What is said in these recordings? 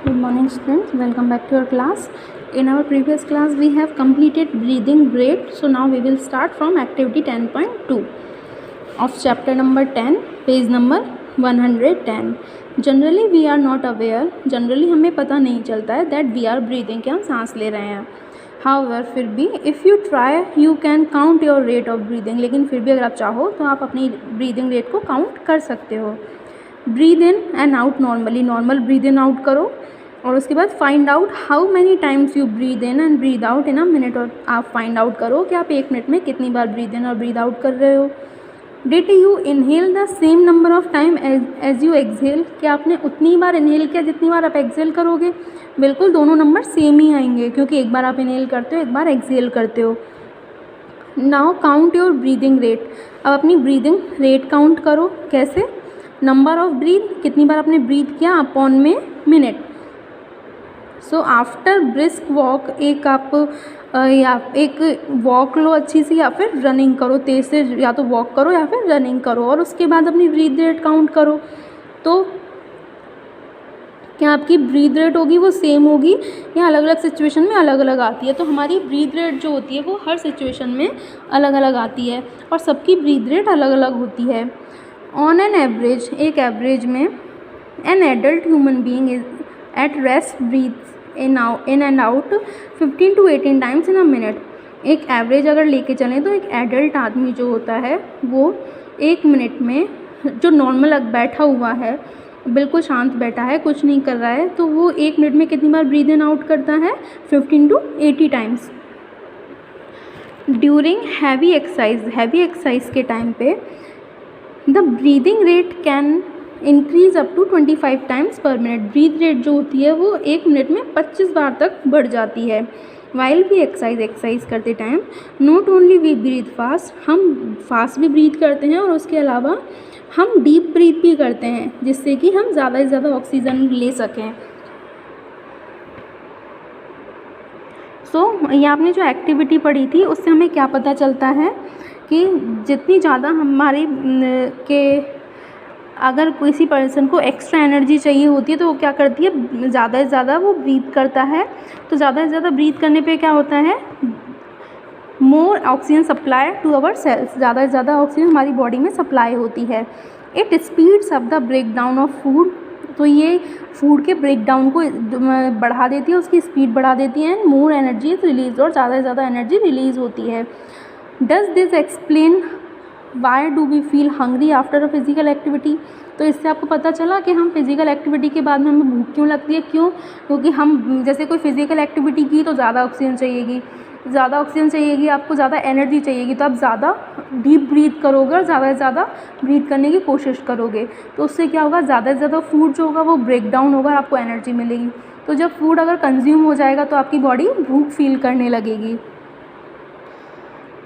Good morning students, welcome back to your class. In our previous class we have completed breathing rate. So now we will start from activity 10.2 of chapter number 10, page number 110. Generally we are not aware, generally हमें पता नहीं चलता है that we are breathing, कि हम सांस ले रहे हैं. However फिर भी if you try you can count your rate of breathing, लेकिन फिर भी अगर आप चाहो तो आप अपनी breathing rate को count कर सकते हो. Breathe in and out normally, normal breathe in out करो और उसके बाद find out how many times you breathe in and breathe out in a minute. और आप फाइंड आउट करो कि आप एक मिनट में कितनी बार ब्रीद इन और ब्रीद आउट कर रहे हो. Did you inhale the same number of time as you exhale, कि आपने उतनी बार इनहेल किया जितनी बार आप एक्सहेल करोगे. बिल्कुल दोनों नंबर सेम ही आएंगे क्योंकि एक बार आप इनहेल करते हो, एक बार एक्सहेल करते हो. Now count your breathing rate. अब अपनी ब्रीदिंग रेट काउंट करो. कैसे? नंबर ऑफ ब्रीथ, कितनी बार आपने ब्रीथ किया अपॉन में minute. So after brisk walk, एक आप या एक वॉक लो अच्छी सी या फिर रनिंग करो तेज़ से, या तो वॉक करो या फिर रनिंग करो और उसके बाद अपनी ब्रीथ रेट काउंट करो. तो क्या आपकी ब्रीथ रेट होगी वो सेम होगी या अलग अलग सिचुएशन में अलग अलग आती है. तो हमारी ब्रीथ रेट जो होती है वो हर सिचुएशन में अलग अलग आती है और सबकी ब्रीथ रेट अलग अलग होती है. ऑन एन एवरेज, एक एवरेज में an adult human being is at rest breathe in and out 15 to 18 times in a minute. एक एवरेज अगर लेके चलें तो एक एडल्ट आदमी जो होता है वो एक मिनट में, जो नॉर्मल बैठा हुआ है, बिल्कुल शांत बैठा है, कुछ नहीं कर रहा है, तो वो एक मिनट में कितनी बार ब्रीथ इन आउट करता है? 15 to 80 times. During heavy exercise के टाइम पे the breathing rate can increase up to 25 times per minute. Breath rate जो होती है वो एक मिनट में 25 बार तक बढ़ जाती है. वाइल भी एक्सरसाइज करते time not only we breathe fast, हम फास्ट भी ब्रीथ करते हैं और उसके अलावा हम डीप ब्रीथ भी करते हैं जिससे कि हम ज़्यादा से ज़्यादा ऑक्सीजन ले सकें. सो ये आपने जो एक्टिविटी पढ़ी थी उससे हमें क्या पता चलता है कि जितनी ज़्यादा हमारे के अगर किसी पर्सन को एक्स्ट्रा एनर्जी चाहिए होती है तो वो क्या करती है, ज़्यादा से ज़्यादा वो ब्रीथ करता है. तो ज़्यादा से ज़्यादा ब्रीथ करने पे क्या होता है, more oxygen supply to our cells, ज़्यादा से ज़्यादा ऑक्सीजन हमारी बॉडी में सप्लाई होती है. It speeds up the break down of food, तो ये फूड के ब्रेक डाउन को बढ़ा देती है, उसकी स्पीड बढ़ा देती है. And more energy is release, और ज़्यादा से ज़्यादा एनर्जी रिलीज़ होती है. Does this explain why do we feel hungry after a physical activity. तो इससे आपको पता चला कि हम फिज़िकल एक्टिविटी के बाद में हमें भूख क्यों लगती है. क्यों? क्योंकि हम जैसे कोई फिज़िकल एक्टिविटी की तो ज़्यादा ऑक्सीजन चाहिएगी, आपको ज़्यादा एनर्जी चाहिएगी, तो आप ज़्यादा डीप ब्रीथ करोगे और ज़्यादा से ज़्यादा ब्रीथ करने की कोशिश करोगे. तो उससे क्या होगा, ज़्यादा से ज़्यादा फूड जो होगा वो ब्रेक डाउन होगा और आपको एनर्जी मिलेगी. तो जब फूड अगर कंज्यूम हो जाएगा तो आपकी बॉडी भूख फील करने लगेगी.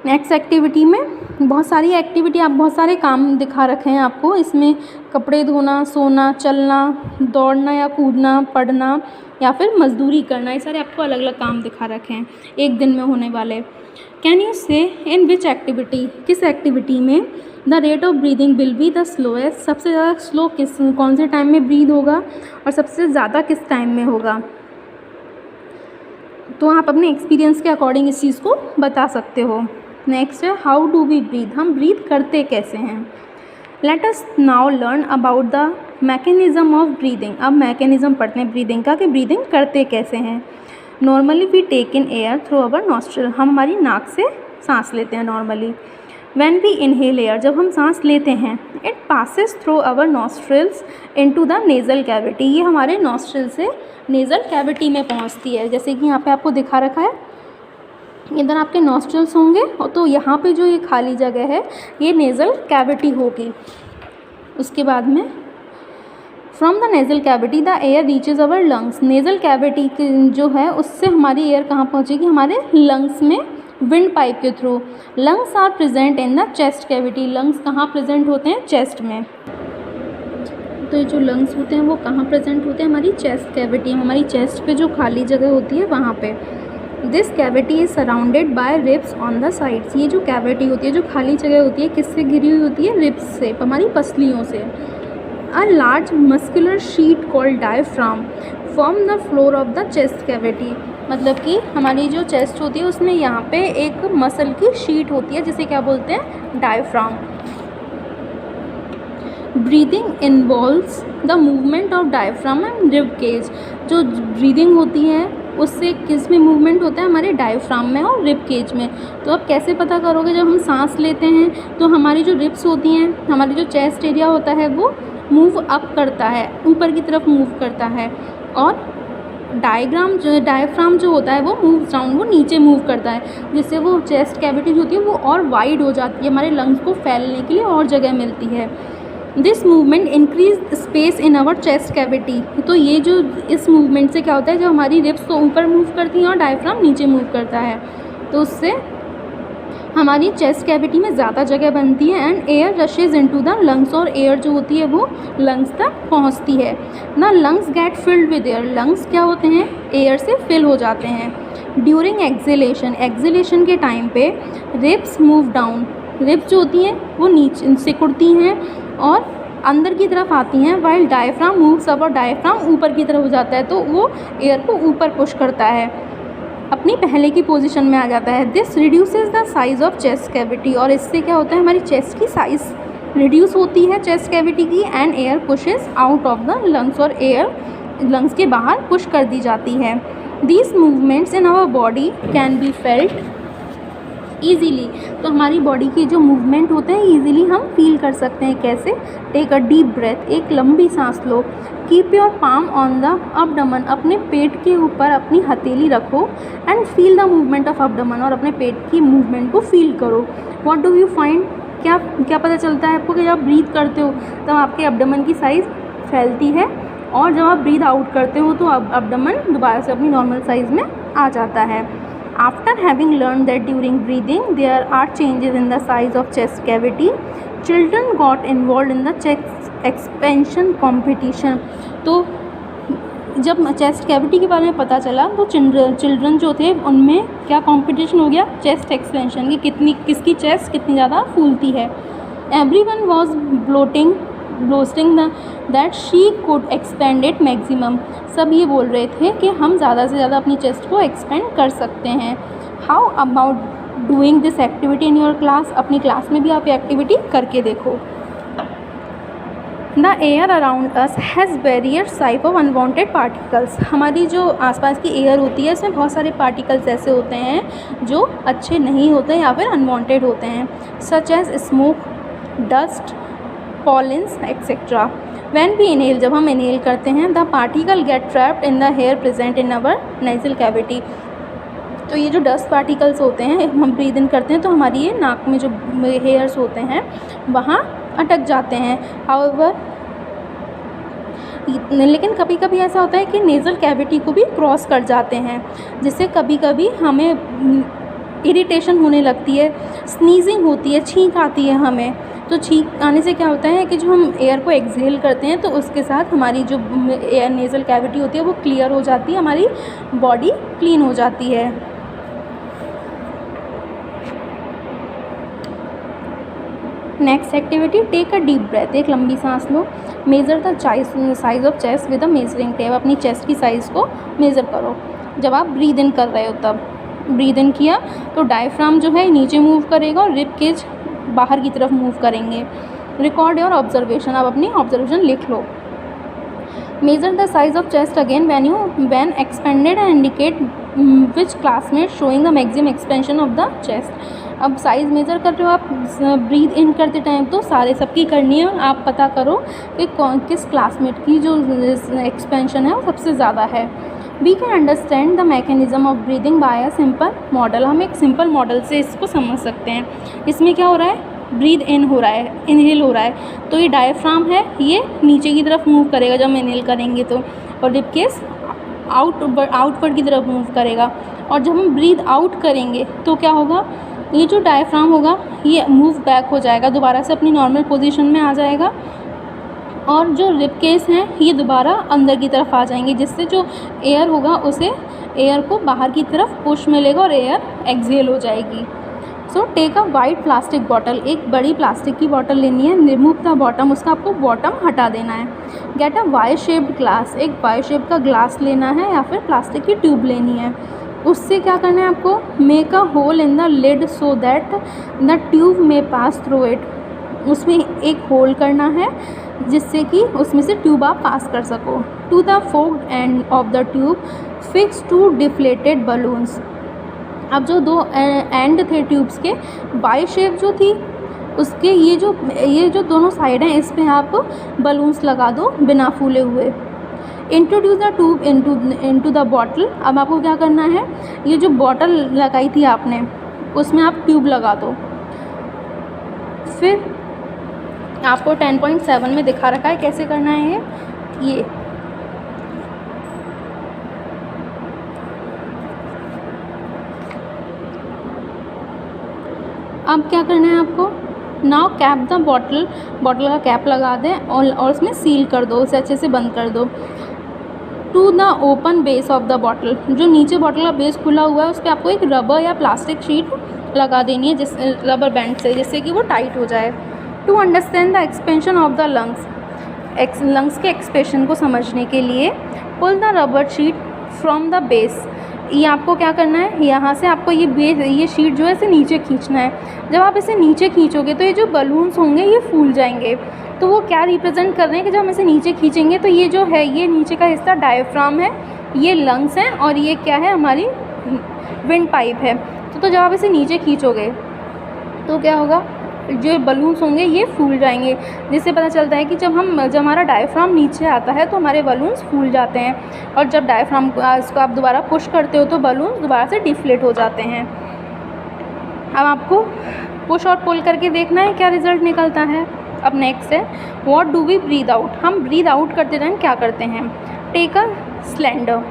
नेक्स्ट एक्टिविटी में बहुत सारे काम दिखा रखे हैं आपको. इसमें कपड़े धोना, सोना, चलना, दौड़ना या कूदना, पढ़ना या फिर मजदूरी करना, ये सारे आपको अलग अलग काम दिखा रखे हैं एक दिन में होने वाले. कैन यू से इन विच एक्टिविटी, किस एक्टिविटी में the rate of breathing will be the slowest, सबसे ज़्यादा स्लो कौन से टाइम में ब्रीद होगा और सबसे ज़्यादा किस टाइम में होगा. तो आप अपने एक्सपीरियंस के अकॉर्डिंग इस चीज़ को बता सकते हो. नेक्स्ट है हाउ डू वी ब्रीथ, हम ब्रीथ करते कैसे हैं. Let us now learn about the mechanism of breathing. अब मैकेनिज़्म पढ़ते हैं ब्रीदिंग का कि ब्रीदिंग करते कैसे हैं. Normally we take in air through our nostril, हम हमारी नाक से सांस लेते हैं normally. When we inhale air, जब हम सांस लेते हैं, it passes through our nostrils into the nasal cavity, ये हमारे नॉस्ट्रल से नेज़ल कैविटी में पहुंचती है. जैसे कि यहाँ पे आपको दिखा रखा है, इधर आपके नॉस्ट्रल्स होंगे और तो यहाँ पे जो ये खाली जगह है ये नेज़ल कैविटी होगी. उसके बाद में from the nasal cavity the air reaches our lungs, nasal cavity जो है उससे हमारी एयर कहाँ पहुँचेगी, हमारे लंग्स में विंड पाइप के through. Lungs are present in the chest cavity, lungs कहाँ प्रेजेंट होते हैं, चेस्ट में. तो ये जो लंग्स होते हैं वो कहाँ प्रेजेंट होते हैं, हमारी चेस्ट कैविटी, हमारी चेस्ट पे जो खाली जगह होती है वहाँ पे. This cavity is surrounded by ribs on the sides, ये जो कैविटी होती है, जो खाली जगह होती है, किससे घिरी हुई होती है, रिब्स से, हमारी पसलियों से. A large muscular sheet called diaphragm form the floor of the chest cavity, मतलब कि हमारी जो चेस्ट होती है उसमें यहाँ पे एक मसल की शीट होती है जिसे क्या बोलते हैं, diaphragm. Breathing involves the movement of diaphragm and rib cage. जो ब्रीदिंग होती है उससे किस में मूवमेंट होता है, हमारे डायफ्राम में और रिब केज में। तो आप कैसे पता करोगे, जब हम सांस लेते हैं तो हमारी जो रिब्स होती हैं, हमारी जो चेस्ट एरिया होता है वो मूव अप करता है, ऊपर की तरफ मूव करता है, और डायफ्राम जो होता है वो मूव डाउन, वो नीचे मूव करता है, जिससे वो चेस्ट कैविटी होती है वो और वाइड हो जाती है, हमारे लंग्स को फैलने के लिए और जगह मिलती है। This movement increase space in our chest cavity. तो ये जो इस मूवमेंट से क्या होता है, जो हमारी रिब्स तो ऊपर मूव करती हैं और डायफ्राम नीचे मूव करता है, तो उससे हमारी चेस्ट कैविटी में ज़्यादा जगह बनती है and air rushes into the lungs, और एयर जो होती है वो लंग्स तक पहुंचती है ना। Lungs get filled with air, lungs क्या होते हैं, एयर से फिल हो जाते हैं। ड्यूरिंग एक्सेलेशन, एक्सेलेशन के टाइम पे रिब्स मूव डाउन, रिब्स जो होती हैं वो नीचे सिकुड़ती हैं और अंदर की तरफ आती हैं, वाइल डायफ्राम मूव्स अप, और डायफ्राम ऊपर की तरफ हो जाता है, तो वो एयर को ऊपर पुश करता है, अपनी पहले की पोजीशन में आ जाता है। This reduces the size of chest cavity, और इससे क्या होता है, हमारी चेस्ट की साइज़ रिड्यूस होती है चेस्ट कैविटी की, and air pushes out of the lungs, और एयर लंग्स के बाहर पुश कर दी जाती है। These movements in our body can be felt easily, तो हमारी बॉडी की जो मूवमेंट होते हैं ईजीली हम फील कर सकते हैं। कैसे, टेक अ डीप ब्रेथ, एक लंबी सांस लो। Keep your palm on the abdomen, अपने पेट के ऊपर अपनी हथेली रखो, and feel the movement of abdomen, और अपने पेट की मूवमेंट को फील करो। व्हाट डू यू फाइंड, क्या क्या पता चलता है आपको कि जब आप ब्रीथ करते हो तब आपके अबडमन की साइज़ फैलती है, और जब आप ब्रीथ आउट करते हो तो अबडमन दोबारा से अपनी नॉर्मल साइज़ में आ जाता है। After having learned that during breathing there are changes in the size of chest cavity, children got involved in the chest expansion competition। तो जब चेस्ट कैविटी के बारे में पता चला तो चिल्ड्रन जो थे उनमें क्या कंपटीशन हो गया, चेस्ट एक्सपेंशन की, किसकी चेस्ट कितनी ज़्यादा फूलती है। Everyone was boasting that she could expand it maximum, सब ये बोल रहे थे कि हम ज़्यादा से ज़्यादा अपनी चेस्ट को एक्सपेंड कर सकते हैं। How about doing this activity in your class, अपनी क्लास में भी आप ये एक्टिविटी करके देखो। The air around us has various type of unwanted particles, हमारी जो आसपास की एयर होती है इसमें बहुत सारे पार्टिकल्स ऐसे होते हैं जो अच्छे नहीं होते या फिर अनवांटेड होते हैं, such as smoke, dust, pollens etcetera. When we inhale, जब हम इनहेल करते हैं, the particle get trapped in the hair present in our nasal cavity. तो ये जो डस्ट पार्टिकल्स होते हैं, हम ब्रीद इन करते हैं तो हमारी ये नाक में जो हेयर्स होते हैं वहाँ अटक जाते हैं। हाउएवर, लेकिन कभी कभी ऐसा होता है कि नेज़ल कैविटी को भी क्रॉस कर जाते हैं, जिससे कभी कभी हमें इरिटेशन होने लगती है, स्नीजिंग होती है, छींक आती है हमें। तो छींक आने से क्या होता है कि जो हम एयर को एक्सहेल करते हैं तो उसके साथ हमारी जो एयर नेज़ल कैविटी होती है वो क्लियर हो जाती है, हमारी बॉडी क्लीन हो जाती है। Next activity, take a deep breath, एक लंबी सांस लो। Measure the size of chest with a measuring tape, अपनी चेस्ट की साइज़ को मेज़र करो जब आप ब्रीद इन कर रहे हो। तब ब्रीद इन किया तो डायफ्राम जो है नीचे मूव करेगा और रिब केज बाहर की तरफ मूव करेंगे। रिकॉर्ड योर ऑब्जर्वेशन, आप अपनी ऑब्जर्वेशन लिख लो। Measure the size of chest again when expanded and indicate which classmate showing the maximum expansion of the chest. अब साइज़ मेज़र कर रहे हो आप ब्रीद इन करते टाइम, तो सारे सबकी करनी है, आप पता करो कि किस क्लासमेट की जो एक्सपेंशन है वो सबसे ज़्यादा है। We can understand the mechanism of breathing by a simple model, हम एक सिंपल मॉडल से इसको समझ सकते हैं। इसमें क्या हो रहा है, ब्रीद इन हो रहा है, इनहेल हो रहा है, तो ये डायफ्राम है, ये नीचे की तरफ मूव करेगा जब हम इनहेल करेंगे तो, और रिब केस आउटवर्ड की तरफ मूव करेगा। और जब हम ब्रीद आउट करेंगे तो क्या होगा, ये जो डायफ्राम होगा ये मूव बैक हो जाएगा, दोबारा से अपनी नॉर्मल पोजीशन में आ जाएगा, और जो रिब केस हैं ये दोबारा अंदर की तरफ आ जाएंगे, जिससे जो एयर होगा उसे एयर को बाहर की तरफ पुश मिलेगा और एयर एक्सहेल हो जाएगी। So take a white plastic bottle, एक बड़ी प्लास्टिक की बॉटल लेनी है, रिमूव द बॉटम, उसका आपको बॉटम हटा देना है। Get a Y shaped glass, एक वाई शेप का ग्लास लेना है या फिर प्लास्टिक की ट्यूब लेनी है। उससे क्या करना है आपको, make a hole in the lid so that the tube may pass through it, उसमें एक होल करना है जिससे कि उसमें से ट्यूब आप पास कर सको। To the forked end of the tube fix to deflated balloons, अब जो दो एंड थे ट्यूब्स के, वाई शेप जो थी उसके ये जो दोनों साइड हैं इस पे आप बलून्स लगा दो बिना फूले हुए। Introduce the tube into the bottle, अब आपको क्या करना है, ये जो बॉटल लगाई थी आपने उसमें आप ट्यूब लगा दो। फिर आपको 10.7 में दिखा रखा है कैसे करना है ये अब क्या करना है आपको, now cap the bottle, bottle का कैप लगा दें और उसमें सील कर दो, उसे अच्छे से बंद कर दो। To the open base of the bottle, जो नीचे बॉटल का बेस खुला हुआ है उस पर आपको एक रबर या प्लास्टिक शीट लगा देनी है, जिस रबर बैंड से, जिससे कि वो टाइट हो जाए। To understand the expansion of the lungs के एक्सपेंशन को समझने के लिए pull the rubber sheet from the base, ये आपको क्या करना है, यहाँ से आपको ये शीट जो है इसे नीचे खींचना है। जब आप इसे नीचे खींचोगे तो ये जो बलून्स होंगे ये फूल जाएंगे। तो वो क्या रिप्रेजेंट कर रहे हैं कि जब हम इसे नीचे खींचेंगे तो ये जो है ये नीचे का हिस्सा डायफ्राम है, ये लंग्स हैं और ये क्या है हमारी विंड पाइप है। तो जब आप इसे नीचे खींचोगे तो क्या होगा, जो बलून्स होंगे ये फूल जाएंगे, जिससे पता चलता है कि जब हमारा डायफ्राम नीचे आता है तो हमारे बलून्स फूल जाते हैं, और जब डायफ्राम इसको आप दोबारा पुश करते हो तो बलून्स दोबारा से डिफ्लेट हो जाते हैं। अब आपको पुश और पुल करके देखना है क्या रिज़ल्ट निकलता है। अब नेक्स्ट है what do we breathe out, हम ब्रीद आउट करते टाइम क्या करते हैं। Take a cylinder,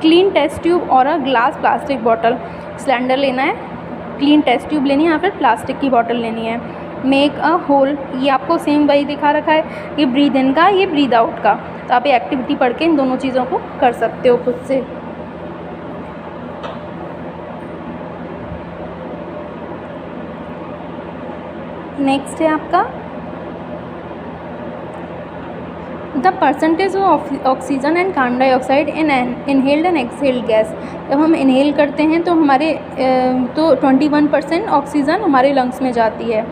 clean test tube और a glass plastic bottle, cylinder लेना है, क्लीन टेस्ट ट्यूब लेनी है या फिर प्लास्टिक की बॉटल लेनी है। मेक अ होल, ये आपको सेम वही दिखा रखा है, ये ब्रीद इन का, ये ब्रीद आउट का। तो आप ये एक्टिविटी पढ़ के इन दोनों चीज़ों को कर सकते हो खुद से। नेक्स्ट है आपका the percentage of oxygen and carbon dioxide in inhaled and exhaled gas. जब हम इनहेल करते हैं तो हमारे तो 21% ऑक्सीजन हमारे लंग्स में जाती है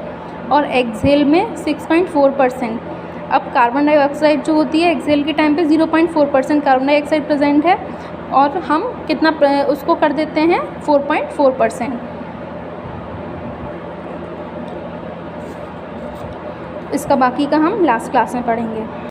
और एक्सहेल में 6.4%। अब कार्बन डाइऑक्साइड जो होती है एक्सहेल के टाइम पे 0.4% कार्बन डाइऑक्साइड प्रेजेंट है और हम कितना उसको कर देते हैं 4.4%। इसका बाकी का हम लास्ट क्लास में पढ़ेंगे।